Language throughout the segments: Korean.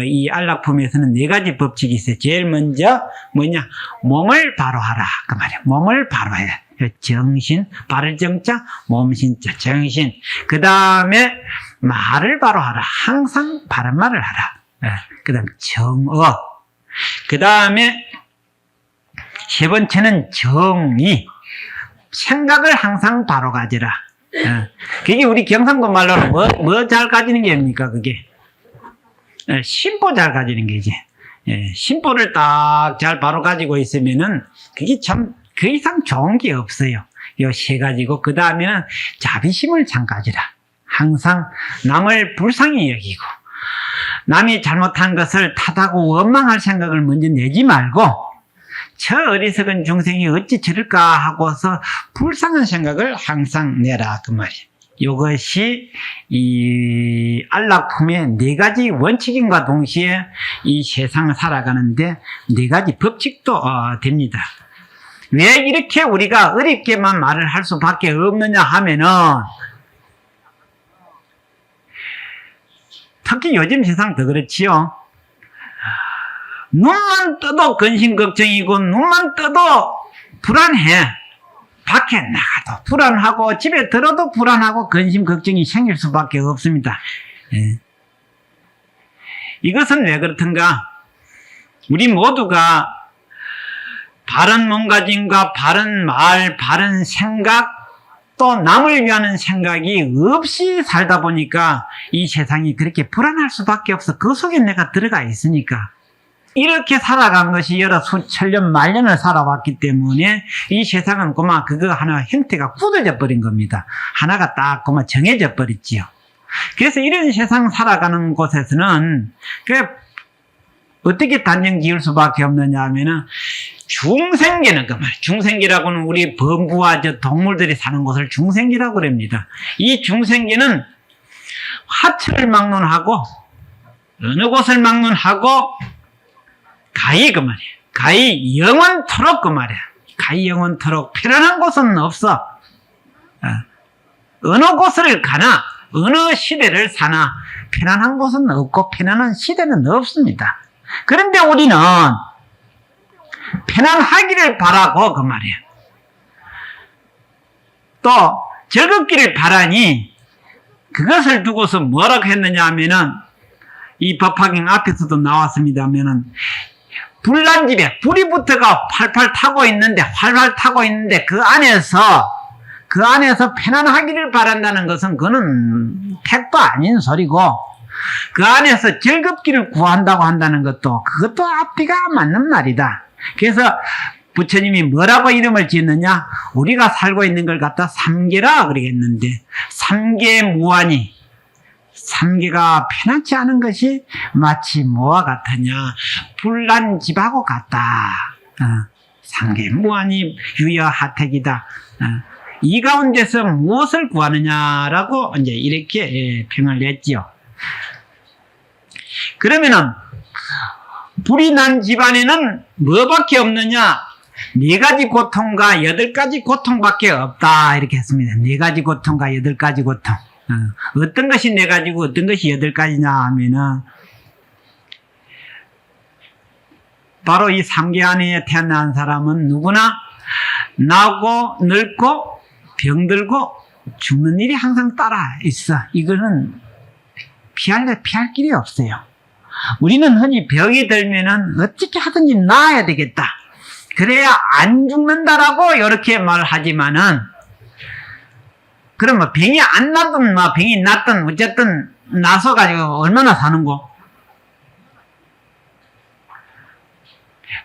이 안락품에서는 네 가지 법칙이 있어요. 제일 먼저 뭐냐? 몸을 바로 하라. 그 말이야. 몸을 바로 해. 정신, 바를 정자, 몸신자, 정신. 그 다음에 말을 바로 하라. 항상 바른 말을 하라. 그 다음 정어. 그 다음에 세 번째는 정의. 생각을 항상 바로 가지라. 그게 우리 경상도 말로는 뭐 잘 가지는 게입니까, 그게? 심보 잘 가지는 게지. 심보를 딱 잘 바로 가지고 있으면은 그게 참 그 이상 좋은 게 없어요. 요 세 가지고, 그 다음에는 자비심을 참 가지라. 항상 남을 불쌍히 여기고, 남이 잘못한 것을 탓하고 원망할 생각을 먼저 내지 말고, 저 어리석은 중생이 어찌 저럴까 하고서 불쌍한 생각을 항상 내라. 그 말이에요. 이것이 이 안락품의 네 가지 원칙인과 동시에 이 세상을 살아가는데 네 가지 법칙도 됩니다. 왜 이렇게 우리가 어렵게만 말을 할 수밖에 없느냐 하면은, 특히 요즘 세상 더 그렇지요. 눈만 떠도 근심 걱정이고, 눈만 떠도 불안해. 밖에 나가도 불안하고, 집에 들어도 불안하고, 근심 걱정이 생길 수밖에 없습니다. 이것은 왜 그렇던가? 우리 모두가 바른 몸가짐과 바른 말, 바른 생각, 또 남을 위하는 생각이 없이 살다 보니까 이 세상이 그렇게 불안할 수밖에 없어. 그 속에 내가 들어가 있으니까. 이렇게 살아간 것이 여러 수천년 만년을 살아왔기 때문에 이 세상은 그만 그거 하나 형태가 굳어져 버린 겁니다. 하나가 딱 그만 정해져 버렸지요. 그래서 이런 세상 살아가는 곳에서는 어떻게 단정 지을 수밖에 없느냐 하면은 중생계는 그 말. 중생계라고는 우리 범부와 저 동물들이 사는 곳을 중생계라고 그럽니다. 이 중생계는 하천을 막론하고 어느 곳을 막론하고 가히 그 말이야. 가히 영원토록 그 말이야. 가히 영원토록 편안한 곳은 없어. 어느 곳을 가나 어느 시대를 사나 편안한 곳은 없고 편안한 시대는 없습니다. 그런데 우리는 편안하기를 바라고 그 말이야. 또 즐겁기를 바라니 그것을 두고서 뭐라고 했느냐 하면은 이 법화경 앞에서도 나왔습니다면은 불난 집에 불이 붙어가 활활 타고 있는데 그 안에서 편안하기를 바란다는 것은 그거는 택도 아닌 소리고, 그 안에서 즐겁기를 구한다고 한다는 것도 그것도 앞뒤가 맞는 말이다. 그래서 부처님이 뭐라고 이름을 지었느냐? 우리가 살고 있는 걸 갖다 삼계라 그러겠는데, 삼계무아니, 삼계가 편하지 않은 것이 마치 뭐와 같으냐? 불난 집하고 같다. 삼계무아니 유여하택이다. 이 가운데서 무엇을 구하느냐라고 이제 이렇게 평을 냈지요. 그러면은 불이 난 집안에는 뭐밖에 없느냐? 네 가지 고통과 8가지 고통밖에 없다. 이렇게 했습니다. 4가지 고통과 8가지 고통. 어떤 것이 4가지고 어떤 것이 8가지냐 하면은 바로 이 삼계 안에 태어난 사람은 누구나 나고 늙고 병들고 죽는 일이 항상 따라 있어. 이거는 피할 길이 없어요. 우리는 흔히 병이 들면은 어떻게 하든지 나아야 되겠다. 그래야 안 죽는다라고 이렇게 말하지만은, 그러면 병이 안 나든 병이 났든 어쨌든 나서 가지고 얼마나 사는고?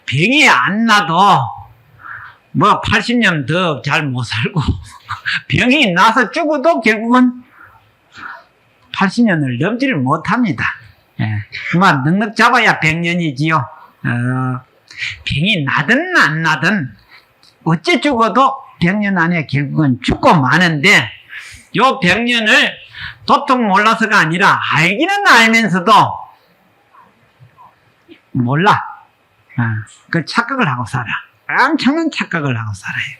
병이 안 나도 80년 더 잘 못 살고 병이 나서 죽어도 결국은 80년을 넘지를 못합니다. 그만 넉넉 잡아야 100년이지요. 병이 나든 안 나든 어째 죽어도 100년 안에 결국은 죽고 마는데, 요 100년을 도통 몰라서가 아니라 알기는 알면서도 몰라. 그 착각을 하고 살아. 엄청난 착각을 하고 살아요.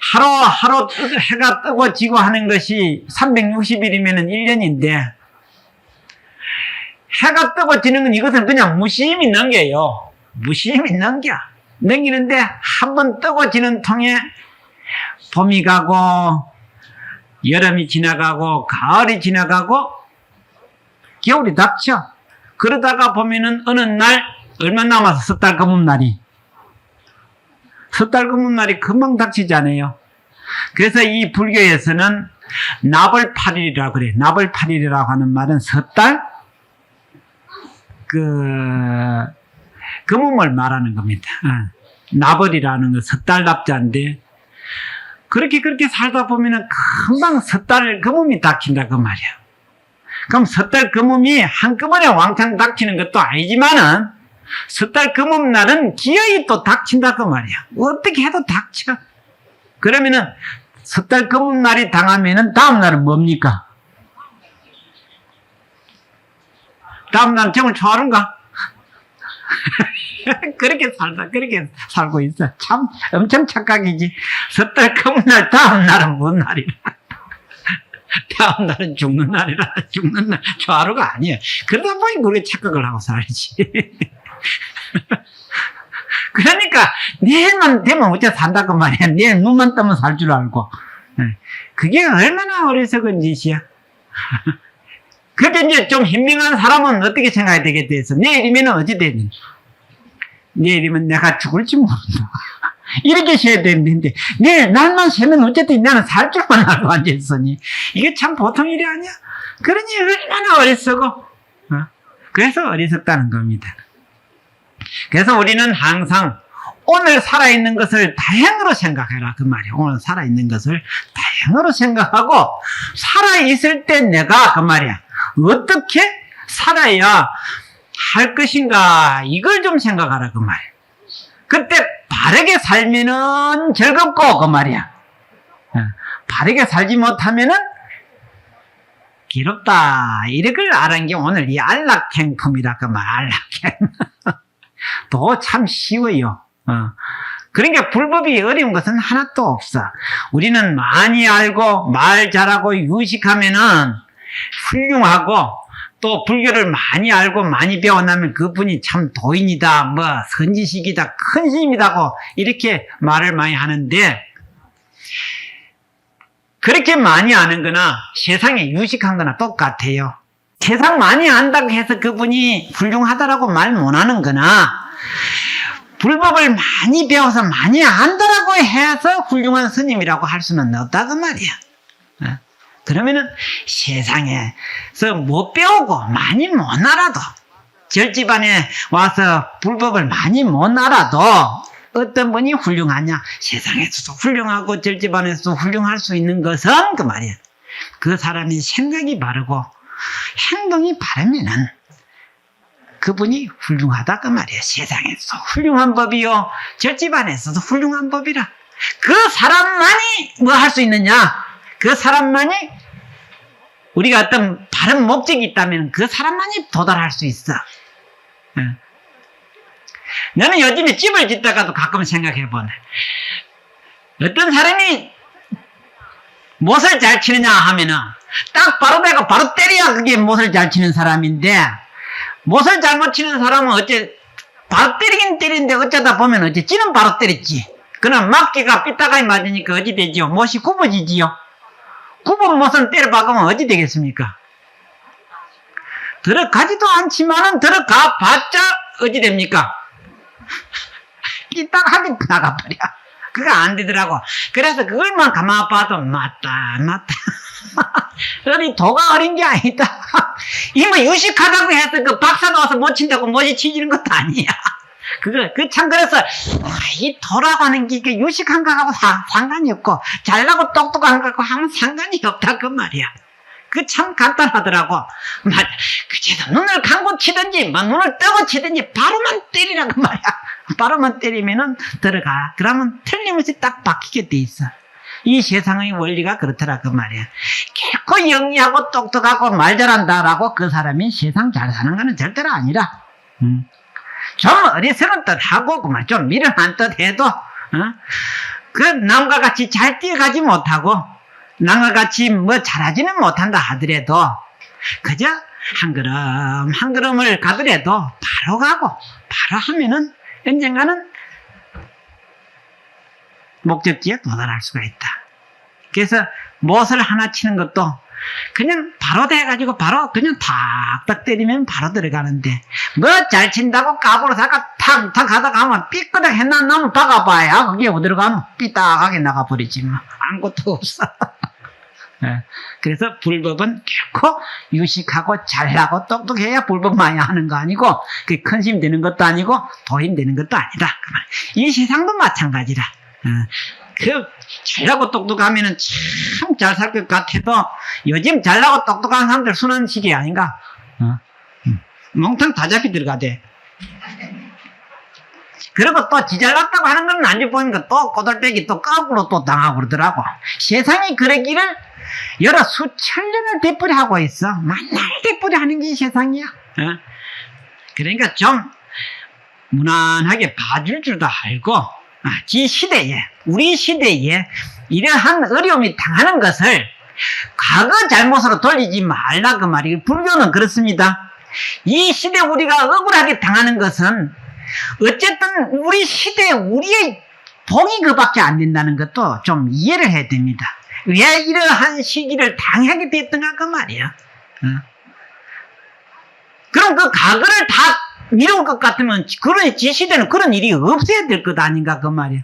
하루 해가 뜨고 지고 하는 것이 360일이면 1년인데, 해가 뜨고 지는 건 이것은 그냥 무심히 넘겨요. 무심히 넘기는데 한 번 뜨고 지는 통에 봄이 가고 여름이 지나가고 가을이 지나가고 겨울이 닥쳐. 그러다가 보면은 어느 날 얼마 남아서 석 달 검은 날이 금방 닥치잖아요. 그래서 이 불교에서는 나벌8일이라고 그래. 나벌8일이라고 하는 말은 석 달 금음을 말하는 겁니다. 나벌이라는 건 석 달 납자인데, 그렇게 살다 보면은 금방 석 달 금음이 닥친다 그 말이야. 그럼 석 달 금음이 한꺼번에 왕창 닥치는 것도 아니지만은 석 달 금음 날은 기어이 또 닥친다 그 말이야. 어떻게 해도 닥쳐. 그러면은 석 달 금음 날이 당하면은 다음 날은 뭡니까? 다음 날은 정말 좋아하는가? 그렇게 살고 있어. 참 엄청 착각이지. 석 달 금음 날 다음 날은 뭔 날이라? 다음 날은 죽는 날이라. 죽는 날 좋아하루가 아니야. 그러다 보니 그렇게 착각을 하고 살지. 그러니까 내일만 되면 어째 산다고 말이야. 내일 눈만 뜨면 살 줄 알고. 그게 얼마나 어리석은 짓이야. 그게 이제 좀 현명한 사람은 어떻게 생각해야 되겠다. 내일이면 어찌 되니? 내일이면 내가 죽을지 모른다. 이렇게 쉬어야 되는데, 내일 날만 쉬면 어쨌든 나는 살 줄만 알고 앉아있으니. 이게 참 보통 일이 아니야. 그러니 얼마나 어리석어. 그래서 어리석다는 겁니다. 그래서 우리는 항상 오늘 살아있는 것을 다행으로 생각해라 그 말이야. 오늘 살아있는 것을 다행으로 생각하고, 살아있을 때 내가 그 말이야 어떻게 살아야 할 것인가, 이걸 좀 생각하라 그 말이야. 그때 바르게 살면은 즐겁고 그 말이야. 바르게 살지 못하면은 괴롭다. 이걸 알은 게 오늘 이 안락행품이라 그 말. 안락행. 또 참 쉬워요. 그러니까 불법이 어려운 것은 하나도 없어. 우리는 많이 알고 말 잘하고 유식하면은 훌륭하고, 또 불교를 많이 알고 많이 배워나면 그분이 참 도인이다, 뭐 선지식이다, 큰 스님이다고 이렇게 말을 많이 하는데, 그렇게 많이 아는 거나 세상에 유식한 거나 똑같아요. 세상 많이 안다고 해서 그분이 훌륭하다라고 말 못하는 거나, 불법을 많이 배워서 많이 안다라고 해서 훌륭한 스님이라고 할 수는 없다 그 말이야. 그러면은 세상에서 못 배우고 많이 못 알아도, 절집안에 와서 불법을 많이 못 알아도 어떤 분이 훌륭하냐? 세상에서도 훌륭하고 절집안에서도 훌륭할 수 있는 것은 그 말이야, 그 사람이 생각이 바르고 행동이 바르면은 그분이 훌륭하다 그 말이야. 세상에서도 훌륭한 법이요, 절집안에서도 훌륭한 법이라. 그 사람만이 뭐 할 수 있느냐? 그 사람만이, 우리가 어떤 바른 목적이 있다면 그 사람만이 도달할 수 있어. 나는 요즘에 집을 짓다가도 가끔 생각해 보네. 어떤 사람이 못을 잘 치느냐 하면은 딱 바로 내가 바로 때려야 그게 못을 잘 치는 사람인데, 못을 잘못 치는 사람은 어째 바로 때리긴 때리는데 어쩌다 보면 어째 찌는 바로 때렸지. 그럼 막기가 삐딱하게 맞으니까 어찌 되지요? 못이 굽어지지요. 굽은 못은 때려 박으면 어찌 되겠습니까? 들어가지도 않지만은 들어가 봤자 어찌 됩니까? 삐딱하게 나가버려. 그거 안 되더라고. 그래서 그걸만 가만 봐도 맞다. 어디 도가 어린 게 아니다. 이뭐 유식하다고 해서 그 박사 나와서 못 친다고 못이 치지는 것도 아니야. 참, 그래서, 이 도라고 하는 게 유식한 거하고 상관이 없고, 잘나고 똑똑한 거하고 하면 상관이 없다, 그 말이야. 참 간단하더라고. 맞아. 그치도 눈을 감고 치든지, 뭐 눈을 뜨고 치든지, 바로만 때리라, 그 말이야. 바로만 때리면은 들어가. 그러면 틀림없이 딱 박히게 돼 있어. 이 세상의 원리가 그렇더라, 그 말이야. 결코 영리하고 똑똑하고 말 잘한다라고 그 사람이 세상 잘 사는 거는 절대로 아니라. 좀 어리석은 뜻 하고, 그만 좀 미련한 뜻 해도, 그 남과 같이 잘 뛰어가지 못하고 남과 같이 뭐 잘하지는 못한다 하더라도 그저 한 걸음 한 걸음을 가더라도 바로 가고 바로 하면은 언젠가는 목적지에 도달할 수가 있다. 그래서 못을 하나 치는 것도 그냥 바로 돼가지고 바로 그냥 탁탁 때리면 바로 들어가는데 뭐 잘 친다고 까불어 사가 탁탁 하다 가면 삐끄덕 했나 나면 박아봐야 그게 어디로 가면 삐딱하게 나가버리지 뭐 아무것도 없어. 그래서 불법은 결코 유식하고 잘나고 똑똑해야 불법 많이 하는 거 아니고 그 큰심 되는 것도 아니고 도인 되는 것도 아니다. 이 세상도 마찬가지라. 그 잘나고 똑똑하면은 참 잘 살 것 같아도 요즘 잘나고 똑똑한 사람들 순한 시기 아닌가? 몽탕 다 잡히 들어가대. 그리고 또 지잘났다고 하는 건 안주 보니까 또 꼬들빼기 또 까불어 또 당하고 그러더라고. 세상이 그러기를 여러 수천 년을 되풀이 하고 있어. 맨날 되풀이 하는 게 세상이야. 그러니까 좀 무난하게 봐줄 줄도 알고 지 시대에 우리 시대에 이러한 어려움이 당하는 것을 과거 잘못으로 돌리지 말라 그 말이에요. 불교는 그렇습니다. 이 시대 우리가 억울하게 당하는 것은 어쨌든 우리 시대에 우리의 복이 그밖에 안 된다는 것도 좀 이해를 해야 됩니다. 왜 이러한 시기를 당하게 됐던가 그 말이야. 그럼 그 과거를 다 미룰 것 같으면 그런 지 시대는 그런 일이 없어야 될 것 아닌가 그 말이야.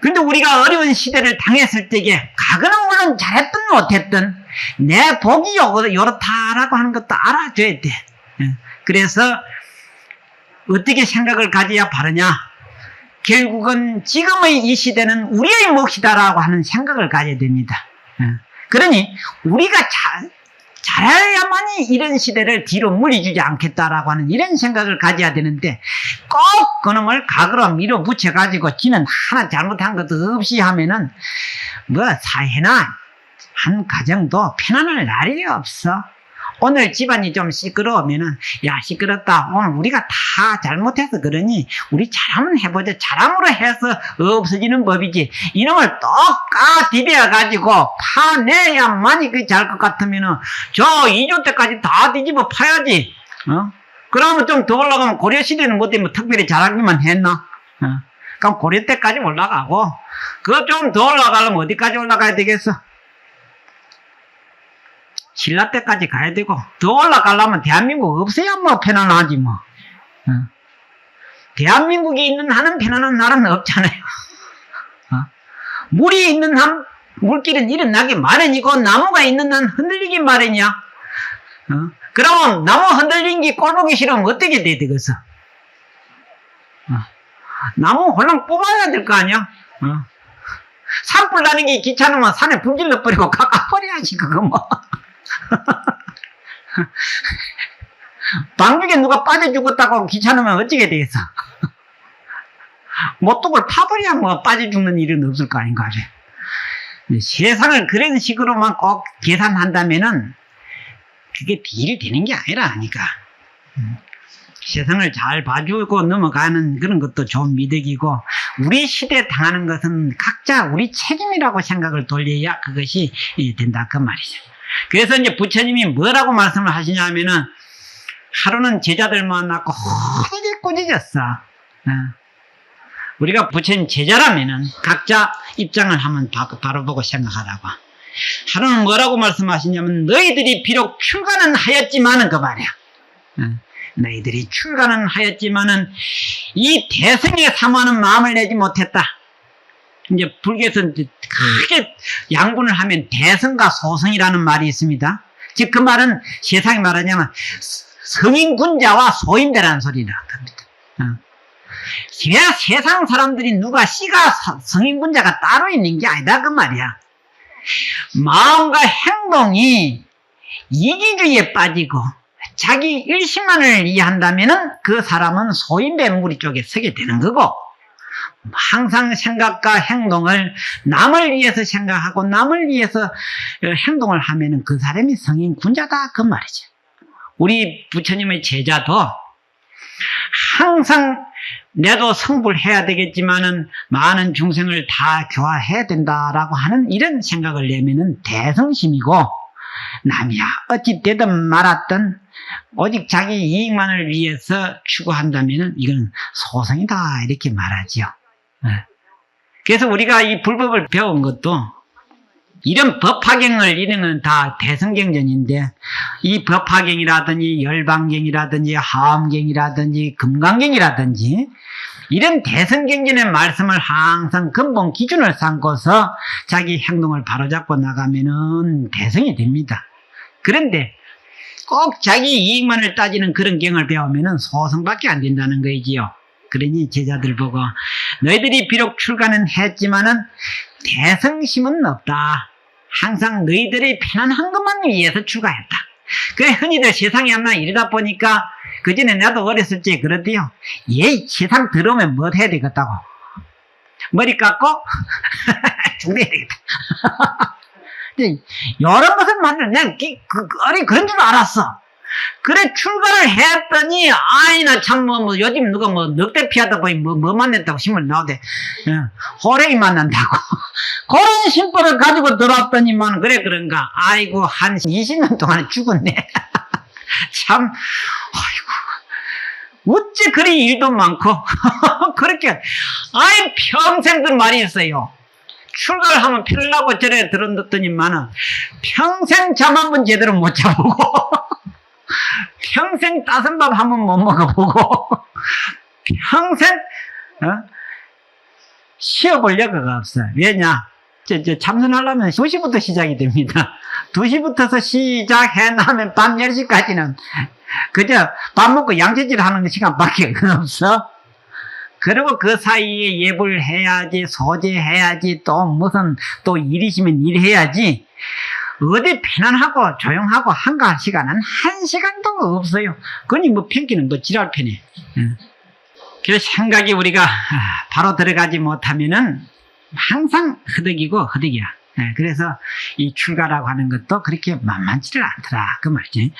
근데 우리가 어려운 시대를 당했을 때에 과거는 물론 잘했든 못했든 내 복이 요렇다라고 하는 것도 알아줘야 돼. 그래서 어떻게 생각을 가져야 바르냐? 결국은 지금의 이 시대는 우리의 몫이다라고 하는 생각을 가져야 됩니다. 그러니 우리가 잘해야만이 이런 시대를 뒤로 물리주지 않겠다라고 하는 이런 생각을 가져야 되는데 꼭 그놈을 각으로 밀어붙여가지고 지는 하나 잘못한 것도 없이 하면은 뭐 사회나 한 가정도 편안할 날이 없어. 오늘 집안이 좀 시끄러우면은 야 시끄럽다 오늘 우리가 다 잘못해서 그러니 우리 잘하면 해보자. 잘함으로 해서 없어지는 법이지 이놈을 또 까디벼 가지고 파내야만이 그 잘 것 같으면은 저 2조 때까지 다 뒤집어 파야지. 그러면 좀 더 올라가면 고려시대는 뭐 때문에 특별히 잘하기만 했나? 그럼 고려 때까지 올라가고 그거 좀 더 올라가려면 어디까지 올라가야 되겠어? 신라 때까지 가야 되고 더 올라가려면 대한민국 없어야 뭐 편안하지 뭐. 대한민국이 있는 한은 편안한 나라는 없잖아요. 물이 있는 한 물길은 일어나기 마련이고 나무가 있는 한 흔들리기 마련이야. 그러면 나무 흔들린 게 꼴보기 싫으면 어떻게 돼야 되겠어? 나무 홀랑 뽑아야 될 거 아니야? 산불 나는 게 귀찮으면 산에 불 질러버리고 깎아버려야지 그거 뭐. 방죽에 누가 빠져 죽었다고 귀찮으면 어찌게 되겠어? 모독을 파버려야 뭐 빠져 죽는 일은 없을 거 아닌가. 세상을 그런 식으로만 꼭 계산한다면은 그게 딜이 되는 게 아니라니까. 세상을 잘 봐주고 넘어가는 그런 것도 좋은 미덕이고 우리 시대에 당하는 것은 각자 우리 책임이라고 생각을 돌려야 그것이 된다 그 말이죠. 그래서 이제 부처님이 뭐라고 말씀을 하시냐면은 하루는 제자들 만났고 허하게 꾸짖었어. 우리가 부처님 제자라면은 각자 입장을 한번 바로 보고 생각하라고. 하루는 뭐라고 말씀하시냐면 너희들이 비록 출가는 하였지만은 그 말이야. 너희들이 출가는 하였지만은 이 대승에 사모하는 마음을 내지 못했다. 이제 불교에서 크게 양분을 하면 대승과 소승이라는 말이 있습니다. 즉 그 말은 세상에 말하자면 성인군자와 소인배라는 소리라 합니다. 세상 사람들이 누가 씨가 성인군자가 따로 있는 게 아니다 그 말이야. 마음과 행동이 이기주의에 빠지고 자기 일심만을 이해한다면은 그 사람은 소인배 무리 쪽에 서게 되는 거고 항상 생각과 행동을 남을 위해서 생각하고 남을 위해서 행동을 하면은 그 사람이 성인군자다 그 말이죠. 우리 부처님의 제자도 항상 내도 성불해야 되겠지만은 많은 중생을 다 교화해야 된다라고 하는 이런 생각을 내면은 대성심이고, 남이야 어찌 되든 말았든 오직 자기 이익만을 위해서 추구한다면은 이건 소성이다 이렇게 말하지요. 그래서 우리가 이 불법을 배운 것도 이런 법화경을 이런 건 다 대성경전인데, 이 법화경이라든지 열반경이라든지 하엄경이라든지 금강경이라든지 이런 대성경전의 말씀을 항상 근본 기준을 삼고서 자기 행동을 바로잡고 나가면은 대성이 됩니다. 그런데 꼭 자기 이익만을 따지는 그런 경을 배우면은 소성밖에 안 된다는 거이지요. 그러니 제자들 보고 너희들이 비록 출가는 했지만은 대성심은 없다. 항상 너희들의 편안한 것만 위해서 출가했다. 그래 흔히들 세상에 하나 이러다 보니까 그전에 나도 어렸을 때 그러대요. 얘 세상 들어오면 뭐 해야 되겠다고. 머리 깎고 죽내야 되겠다. 여러 것을 만들 난 그런 줄 알았어. 그래 출가를 했더니 아이나 참 요즘 누가 늑대 피하다 보니 뭐 만났다고 신문 나오대. 호랭이 만난다고. 그런 심보를 가지고 들어왔더니만 그래 그런가. 아이고 한 20년 동안에 죽었네. 참 아이고 어째 그리 일도 많고 그렇게 아이 평생들 말이 있어요. 출가를 하면 피를 나고 저래 들었더니만은 평생 잠 한 번 제대로 못 자보고 평생 따순 밥 한 번 못 먹어보고 평생 쉬어볼 여가가 없어. 왜냐? 참선하려면 2시부터 시작이 됩니다. 2시부터서 시작해 나면 밤 10시까지는 그저 밥 먹고 양치질 하는 시간밖에 없어. 그리고 그 사이에 예불 해야지, 소제해야지, 또 무슨 또 일이시면 일해야지. 어디 편안하고 조용하고 한가할 시간은 1시간도 없어요. 그러니 뭐 편기는 뭐 지랄 편해. 그래서 생각이 우리가 바로 들어가지 못하면은 항상 허덕이고 허덕이야. 그래서 이 출가라고 하는 것도 그렇게 만만치를 않더라 그 말이지.